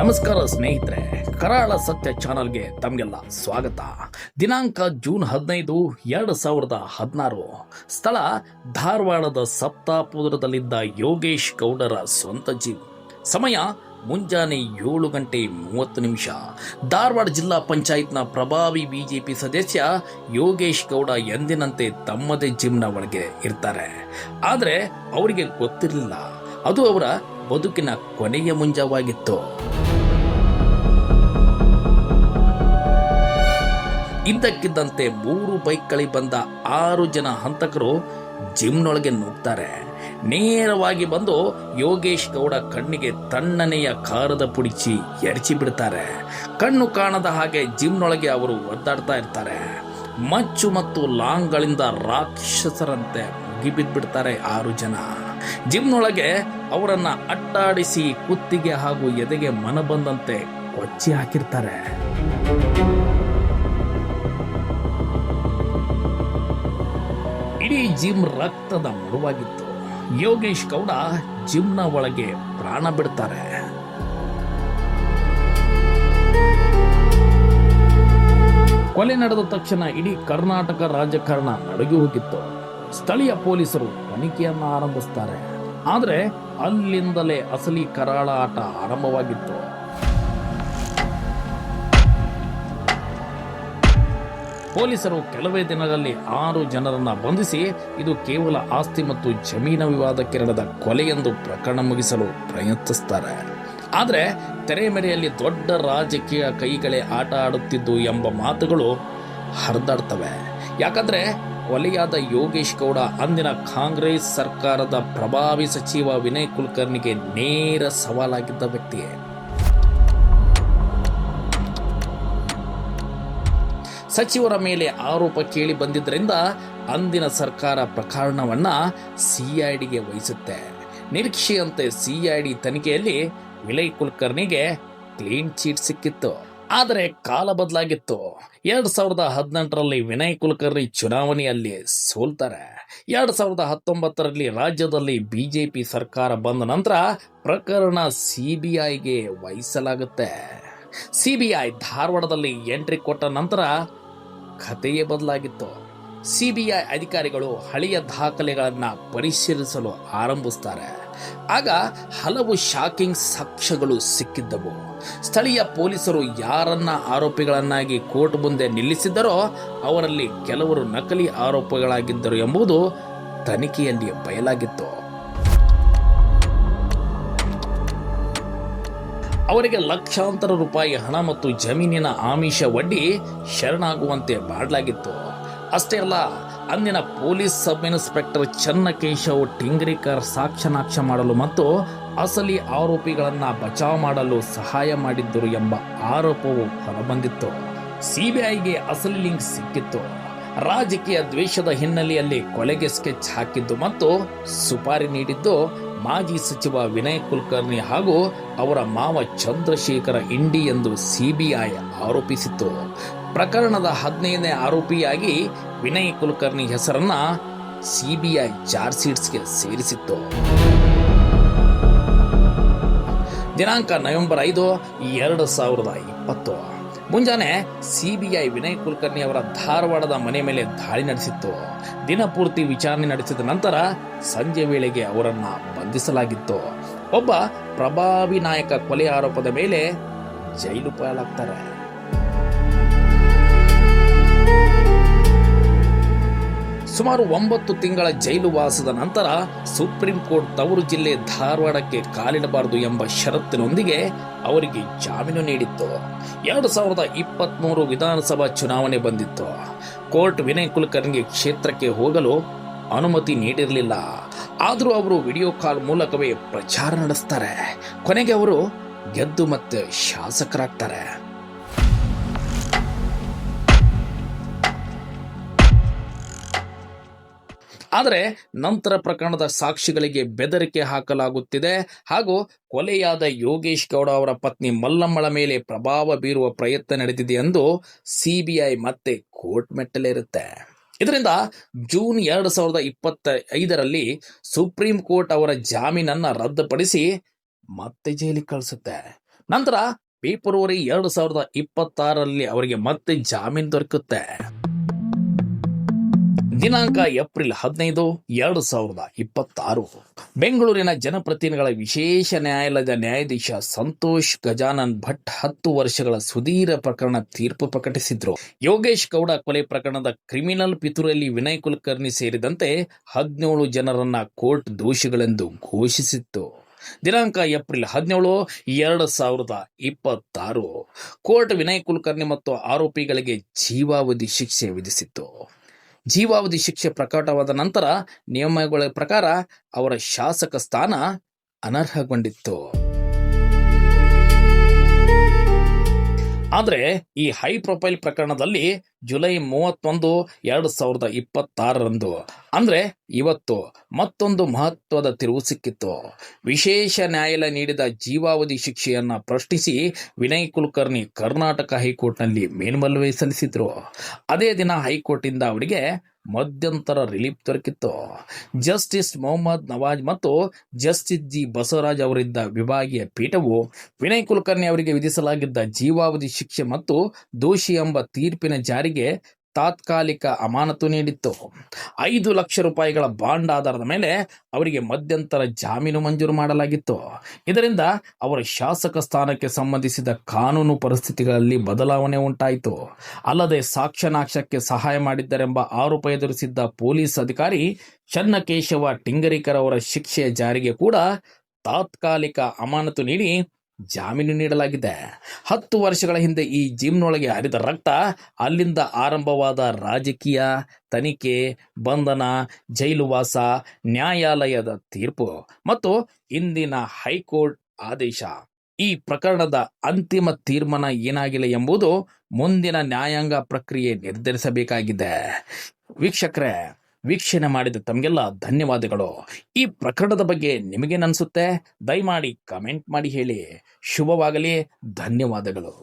ನಮಸ್ಕಾರ ಸ್ನೇಹಿತರೆ, ಕರಾಳ ಸತ್ಯ ಚಾನಲ್ಗೆ ತಮಗೆಲ್ಲ ಸ್ವಾಗತ. ದಿನಾಂಕ ಜೂನ್ 15, 2016. ಸ್ಥಳ ಧಾರವಾಡದ ಸಪ್ತಾಪುರದಲ್ಲಿದ್ದ ಯೋಗೇಶ್ ಗೌಡರ ಸ್ವಂತ ಜಿಮ್. ಸಮಯ ಮುಂಜಾನೆ 7:30. ಧಾರವಾಡ ಜಿಲ್ಲಾ ಪಂಚಾಯತ್ನ ಪ್ರಭಾವಿ ಬಿಜೆಪಿ ಸದಸ್ಯ ಯೋಗೇಶ್ ಗೌಡ ಎಂದಿನಂತೆ ತಮ್ಮದೇ ಜಿಮ್ನ ಒಳಗೆ ಇರ್ತಾರೆ. ಆದರೆ ಅವರಿಗೆ ಗೊತ್ತಿರಲಿಲ್ಲ, ಅದು ಅವರ ಬದುಕಿನ ಕೊನೆಯ ಮುಂಜಾವಾಗಿತ್ತು. ಇದ್ದಕ್ಕಿದ್ದಂತೆ 3 ಬೈಕ್ಗಳಲ್ಲಿ ಬಂದ 6 ಜನ ಹಂತಕರು ಜಿಮ್ನೊಳಗೆ ನುಗ್ತಾರೆ. ನೇರವಾಗಿ ಬಂದು ಯೋಗೇಶ್ ಗೌಡ ಕಣ್ಣಿಗೆ ತಣ್ಣನೆಯ ಖಾರದ ಪುಡಿಚಿ ಎರಚಿ ಬಿಡ್ತಾರೆ. ಕಣ್ಣು ಕಾಣದ ಹಾಗೆ ಜಿಮ್ನೊಳಗೆ ಅವರು ಒದ್ದಾಡ್ತಾ ಇರ್ತಾರೆ. ಮಚ್ಚು ಮತ್ತು ಲಾಂಗ್ಗಳಿಂದ ರಾಕ್ಷಸರಂತೆ ಮುಗಿಬಿದ್ಬಿಡ್ತಾರೆ 6 ಜನ. ಜಿಮ್ನೊಳಗೆ ಅವರನ್ನ ಅಟ್ಟಾಡಿಸಿ ಕುತ್ತಿಗೆ ಹಾಗೂ ಎದೆಗೆ ಮನ ಬಂದಂತೆ ಕೊಚ್ಚಿ ಹಾಕಿರ್ತಾರೆ. ಇಡೀ ಜಿಮ್ ರಕ್ತದ ಮಡುವಾಗಿತ್ತು. ಯೋಗೇಶ್ ಗೌಡ ಜಿಮ್ನ ಒಳಗೆ ಪ್ರಾಣ ಬಿಡ್ತಾರೆ. ಕೊಲೆ ನಡೆದ ತಕ್ಷಣ ಇಡೀ ಕರ್ನಾಟಕ ರಾಜಕಾರಣ ನಡುಗಿ ಹೋಗಿತ್ತು. ಸ್ಥಳೀಯ ಪೊಲೀಸರು ತನಿಖೆಯನ್ನು ಆರಂಭಿಸ್ತಾರೆ. ಆದರೆ ಅಲ್ಲಿಂದಲೇ ಅಸಲಿ ಕರಾಳ ಆಟ ಆರಂಭವಾಗಿತ್ತು. ಪೊಲೀಸರು ಕೆಲವೇ ದಿನಗಳಲ್ಲಿ 6 ಜನರನ್ನ ಬಂಧಿಸಿ ಇದು ಕೇವಲ ಆಸ್ತಿ ಮತ್ತು ಜಮೀನು ವಿವಾದಕ್ಕೆ ನಡೆದ ಕೊಲೆ ಎಂದು ಪ್ರಕರಣ ಮುಗಿಸಲು ಪ್ರಯತ್ನಿಸುತ್ತಾರೆ. ಆದರೆ ತೆರೆಮರೆಯಲ್ಲಿ ದೊಡ್ಡ ರಾಜಕೀಯ ಕೈಗಳೇ ಆಟ ಆಡುತ್ತಿದ್ದು ಎಂಬ ಮಾತುಗಳು ಹರಿದಾಡ್ತವೆ. ಯಾಕಂದ್ರೆ ಕೊಲೆಯಾದ ಯೋಗೇಶ್ ಗೌಡ ಅಂದಿನ ಕಾಂಗ್ರೆಸ್ ಸರ್ಕಾರದ ಪ್ರಭಾವಿ ಸಚಿವ ವಿನಯ್ ಕುಲಕರ್ಣಿಗೆ ನೇರ ಸವಾಲಾಗಿದ್ದ ವ್ಯಕ್ತಿ. ಸಚಿವರ ಮೇಲೆ ಆರೋಪ ಕೇಳಿ ಬಂದಿದ್ದರಿಂದ ಅಂದಿನ ಸರ್ಕಾರ ಪ್ರಕರಣವನ್ನ ಸಿಐಡಿಗೆ ವಹಿಸುತ್ತೆ. ನಿರೀಕ್ಷೆಯಂತೆ ಸಿಐಡಿ ತನಿಖೆಯಲ್ಲಿ ವಿನಯ್ ಕುಲಕರ್ಣಿಗೆ ಕ್ಲೀನ್ ಚೀಟ್ ಸಿಕ್ಕಿತ್ತು. ಆದರೆ ಕಾಲ ಬದಲಾಗಿತ್ತು. 2018ರಲ್ಲಿ ವಿನಯ್ ಕುಲಕರ್ಣಿ ಚುನಾವಣೆಯಲ್ಲಿ ಸೋಲ್ತಾರೆ. 2019ರಲ್ಲಿ ರಾಜ್ಯದಲ್ಲಿ ಬಿಜೆಪಿ ಸರ್ಕಾರ ಬಂದ ನಂತರ ಪ್ರಕರಣ ಸಿಬಿಐಗೆ ವಹಿಸಲಾಗುತ್ತೆ. ಸಿಬಿಐ ಧಾರವಾಡದಲ್ಲಿ ಎಂಟ್ರಿ ಕೊಟ್ಟ ನಂತರ ಕಥೆಯೇ ಬದಲಾಗಿತ್ತು. ಸಿಬಿಐ ಅಧಿಕಾರಿಗಳು ಹಳೆಯ ದಾಖಲೆಗಳನ್ನು ಪರಿಶೀಲಿಸಲು ಆರಂಭಿಸುತ್ತಾರೆ. ಆಗ ಹಲವು ಶಾಕಿಂಗ್ ಸಾಕ್ಷ್ಯಗಳು ಸಿಕ್ಕಿದ್ದವು. ಸ್ಥಳೀಯ ಪೊಲೀಸರು ಯಾರನ್ನ ಆರೋಪಿಗಳನ್ನಾಗಿ ಕೋರ್ಟ್ ಮುಂದೆ ನಿಲ್ಲಿಸಿದ್ದರೋ ಅವರಲ್ಲಿ ಕೆಲವರು ನಕಲಿ ಆರೋಪಿಗಳಾಗಿದ್ದರು ಎಂಬುದು ತನಿಖೆಯಲ್ಲಿ ಬಯಲಾಗಿತ್ತು. ಅವರಿಗೆ ಲಕ್ಷಾಂತರ ರೂಪಾಯಿ ಹಣ ಮತ್ತು ಜಮೀನಿನ ಆಮಿಷ ಒಡ್ಡಿ ಶರಣಾಗುವಂತೆ ಮಾಡಲಾಗಿತ್ತು. ಅಷ್ಟೇ ಅಲ್ಲ, ಅಂದಿನ ಪೊಲೀಸ್ ಸಬ್ ಇನ್ಸ್ಪೆಕ್ಟರ್ ಚನ್ನಕೇಶವ್ ಟಿಂಗ್ರಿಕರ್ ಸಾಕ್ಷ್ಯನಾಕ್ಷ ಮಾಡಲು ಮತ್ತು ಅಸಲಿ ಆರೋಪಿಗಳನ್ನ ಬಚಾವ್ ಮಾಡಲು ಸಹಾಯ ಮಾಡಿದ್ದರು ಎಂಬ ಆರೋಪವು ಹೊರಬಂದಿತ್ತು. ಸಿಬಿಐಗೆ ಅಸಲಿ ಲಿಂಕ್ ಸಿಕ್ಕಿತ್ತು. ರಾಜಕೀಯ ದ್ವೇಷದ ಹಿನ್ನೆಲೆಯಲ್ಲಿ ಕೊಲೆಗೆ ಸ್ಕೆಚ್ ಹಾಕಿದ್ದು ಮತ್ತು ಸುಪಾರಿ ನೀಡಿದ್ದು ಮಾಜಿ ಸಚಿವ ವಿನಯ್ ಕುಲಕರ್ಣಿ ಹಾಗೂ ಅವರ ಮಾವ ಚಂದ್ರಶೇಖರ ಇಂಡಿ ಎಂದು ಸಿಬಿಐ ಆರೋಪಿಸಿತ್ತು. ಪ್ರಕರಣದ 15ನೇ ಆರೋಪಿಯಾಗಿ ವಿನಯ್ ಕುಲಕರ್ಣಿ ಹೆಸರನ್ನ ಸಿಬಿಐ ಚಾರ್ಜ್ ಶೀಟ್ಸ್ಗೆ ಸೇರಿಸಿತ್ತು. ದಿನಾಂಕ ನವೆಂಬರ್ 5, 2020. ಮುಂಜಾನೆ ಸಿಬಿಐ ವಿನಯ್ ಕುಲಕರ್ಣಿ ಅವರ ಧಾರವಾಡದ ಮನೆ ಮೇಲೆ ದಾಳಿ ನಡೆಸಿತ್ತು. ದಿನಪೂರ್ತಿ ವಿಚಾರಣೆ ನಡೆಸಿದ ನಂತರ ಸಂಜೆ ವೇಳೆಗೆ ಅವರನ್ನ ಬಂಧಿಸಲಾಗಿತ್ತು. ಒಬ್ಬ ಪ್ರಭಾವಿ ನಾಯಕ ಕೊಲೆ ಆರೋಪದ ಮೇಲೆ ಜೈಲು ಪಾಲಾಗ್ತಾರೆ. ಸುಮಾರು 9 ತಿಂಗಳ ಜೈಲು ವಾಸದ ನಂತರ ಸುಪ್ರೀಂ ಕೋರ್ಟ್ ತವರು ಜಿಲ್ಲೆ ಧಾರವಾಡಕ್ಕೆ ಕಾಲಿಡಬಾರದು ಎಂಬ ಷರತ್ತಿನೊಂದಿಗೆ ಅವರಿಗೆ ಜಾಮೀನು ನೀಡಿತ್ತು. 2023 ವಿಧಾನಸಭಾ ಚುನಾವಣೆ ಬಂದಿತ್ತು. ಕೋರ್ಟ್ ವಿನಯ್ ಕುಲಕರ್ಣಿಗೆ ಕ್ಷೇತ್ರಕ್ಕೆ ಹೋಗಲು ಅನುಮತಿ ನೀಡಿರಲಿಲ್ಲ. ಆದರೂ ಅವರು ವಿಡಿಯೋ ಕಾಲ್ ಮೂಲಕವೇ ಪ್ರಚಾರ ನಡೆಸ್ತಾರೆ. ಕೊನೆಗೆ ಅವರು ಗೆದ್ದು ಮತ್ತೆ ಶಾಸಕರಾಗ್ತಾರೆ. ಆದರೆ ನಂತರ ಪ್ರಕರಣದ ಸಾಕ್ಷಿಗಳಿಗೆ ಬೆದರಿಕೆ ಹಾಕಲಾಗುತ್ತಿದೆ ಹಾಗೂ ಕೊಲೆಯಾದ ಯೋಗೇಶ್ ಗೌಡ ಅವರ ಪತ್ನಿ ಮಲ್ಲಮ್ಮಳ ಮೇಲೆ ಪ್ರಭಾವ ಬೀರುವ ಪ್ರಯತ್ನ ನಡೆದಿದೆ ಎಂದು ಸಿಬಿಐ ಮತ್ತೆ ಕೋರ್ಟ್ ಮೆಟ್ಟಲೇರುತ್ತೆ. ಇದರಿಂದ ಜೂನ್ 2025ರಲ್ಲಿ ಸುಪ್ರೀಂ ಕೋರ್ಟ್ ಅವರ ಜಾಮೀನನ್ನ ರದ್ದುಪಡಿಸಿ ಮತ್ತೆ ಜೈಲಿಗೆ ಕಳಿಸುತ್ತೆ. ನಂತರ ಫೆಬ್ರವರಿ 2026ರಲ್ಲಿ ಅವರಿಗೆ ಮತ್ತೆ ಜಾಮೀನು ದೊರಕುತ್ತೆ. ದಿನಾಂಕ ಏಪ್ರಿಲ್ 15, 2026. ಬೆಂಗಳೂರಿನ ಜನಪ್ರತಿನಿಧಿಗಳ ವಿಶೇಷ ನ್ಯಾಯಾಲಯದ ನ್ಯಾಯಾಧೀಶ ಸಂತೋಷ್ ಗಜಾನನ್ ಭಟ್ 10 ವರ್ಷಗಳ ಸುದೀರ್ಘ ಪ್ರಕರಣ ತೀರ್ಪು ಪ್ರಕಟಿಸಿದ್ರು. ಯೋಗೇಶ್ ಗೌಡ ಕೊಲೆ ಪ್ರಕರಣದ ಕ್ರಿಮಿನಲ್ ಪಿತೂರಿಯಲ್ಲಿ ವಿನಯ್ ಕುಲಕರ್ಣಿ ಸೇರಿದಂತೆ 17 ಜನರನ್ನ ಕೋರ್ಟ್ ದೋಷಿಗಳೆಂದು ಘೋಷಿಸಿತ್ತು. ದಿನಾಂಕ ಏಪ್ರಿಲ್ 17, 2026. ಕೋರ್ಟ್ ವಿನಯ್ ಕುಲಕರ್ಣಿ ಮತ್ತು ಆರೋಪಿಗಳಿಗೆ ಜೀವಾವಧಿ ಶಿಕ್ಷೆ ವಿಧಿಸಿತ್ತು. ಜೀವಾವಧಿ ಶಿಕ್ಷೆ ಪ್ರಕಟವಾದ ನಂತರ ನಿಯಮಗಳ ಪ್ರಕಾರ ಅವರ ಶಾಸಕ ಸ್ಥಾನ ಅನರ್ಹಗೊಂಡಿತ್ತು. ಆದರೆ ಈ ಹೈ ಪ್ರೊಫೈಲ್ ಪ್ರಕರಣದಲ್ಲಿ ಜುಲೈ 31, 2026ರಂದು ಅಂದ್ರೆ ಇವತ್ತು ಮತ್ತೊಂದು ಮಹತ್ವದ ತಿರುವು ಸಿಕ್ಕಿತ್ತು. ವಿಶೇಷ ನ್ಯಾಯಾಲಯ ನೀಡಿದ ಜೀವಾವಧಿ ಶಿಕ್ಷೆಯನ್ನ ಪ್ರಶ್ನಿಸಿ ವಿನಯ್ ಕುಲಕರ್ಣಿ ಕರ್ನಾಟಕ ಹೈಕೋರ್ಟ್ನಲ್ಲಿ ಮೇಲ್ಮನವಿ ಸಲ್ಲಿಸಿದ್ರು. ಅದೇ ದಿನ ಹೈಕೋರ್ಟಿಂದ ಅವರಿಗೆ ಮಧ್ಯಂತರ ರಿಲೀಫ್ ದೊರಕಿತ್ತು. ಜಸ್ಟಿಸ್ ಮೊಹಮ್ಮದ್ ನವಾಜ್ ಮತ್ತು ಜಸ್ಟಿಸ್ ಜಿ ಬಸವರಾಜ್ ಅವರಿದ್ದ ವಿಭಾಗೀಯ ಪೀಠವು ವಿನಯ್ ಕುಲಕರ್ಣಿ ಅವರಿಗೆ ವಿಧಿಸಲಾಗಿದ್ದ ಜೀವಾವಧಿ ಶಿಕ್ಷೆ ಮತ್ತು ದೋಷಿ ಎಂಬ ತೀರ್ಪಿನ ಜಾರಿಗೆ ತಾತ್ಕಾಲಿಕ ಅಮಾನತು ನೀಡಿತ್ತು. 5 ಲಕ್ಷ ರೂಪಾಯಿಗಳ ಬಾಂಡ್ ಆಧಾರದ ಮೇಲೆ ಅವರಿಗೆ ಮಧ್ಯಂತರ ಜಾಮೀನು ಮಂಜೂರು ಮಾಡಲಾಗಿತ್ತು. ಇದರಿಂದ ಅವರ ಶಾಸಕ ಸ್ಥಾನಕ್ಕೆ ಸಂಬಂಧಿಸಿದ ಕಾನೂನು ಪರಿಸ್ಥಿತಿಗಳಲ್ಲಿ ಬದಲಾವಣೆ ಉಂಟಾಯಿತು. ಅಲ್ಲದೆ ಸಾಕ್ಷ್ಯನಾಶಕ್ಕೆ ಸಹಾಯ ಮಾಡಿದ್ದರೆಂಬ ಆರೋಪ ಎದುರಿಸಿದ್ದ ಪೊಲೀಸ್ ಅಧಿಕಾರಿ ಚನ್ನಕೇಶವ ಟಿಂಗರಿಕರ್ ಅವರ ಶಿಕ್ಷೆಯ ಜಾರಿಗೆ ಕೂಡ ತಾತ್ಕಾಲಿಕ ಅಮಾನತು ನೀಡಿ ಜಾಮೀನು ನೀಡಲಾಗಿದೆ. 10 ವರ್ಷಗಳ ಹಿಂದೆ ಈ ಜಿಮ್ನೊಳಗೆ ಹರಿದ ರಕ್ತ, ಅಲ್ಲಿಂದ ಆರಂಭವಾದ ರಾಜಕೀಯ, ತನಿಖೆ, ಬಂಧನ, ಜೈಲುವಾಸ, ನ್ಯಾಯಾಲಯದ ತೀರ್ಪು ಮತ್ತು ಇಂದಿನ ಹೈಕೋರ್ಟ್ ಆದೇಶ. ಈ ಪ್ರಕರಣದ ಅಂತಿಮ ತೀರ್ಮಾನ ಏನಾಗಿಲ್ಲ ಎಂಬುದು ಮುಂದಿನ ನ್ಯಾಯಾಂಗ ಪ್ರಕ್ರಿಯೆ ನಿರ್ಧರಿಸಬೇಕಾಗಿದೆ. ವೀಕ್ಷಕರೇ, ವೀಕ್ಷಣೆ ಮಾಡಿದ ತಮಗೆಲ್ಲ ಧನ್ಯವಾದಗಳು. ಈ ಪ್ರಕರಣದ ಬಗ್ಗೆ ನಿಮಗೇನನ್ಸುತ್ತೆ? ದಯಮಾಡಿ ಕಮೆಂಟ್ ಮಾಡಿ ಹೇಳಿ. ಶುಭವಾಗಲಿ. ಧನ್ಯವಾದಗಳು.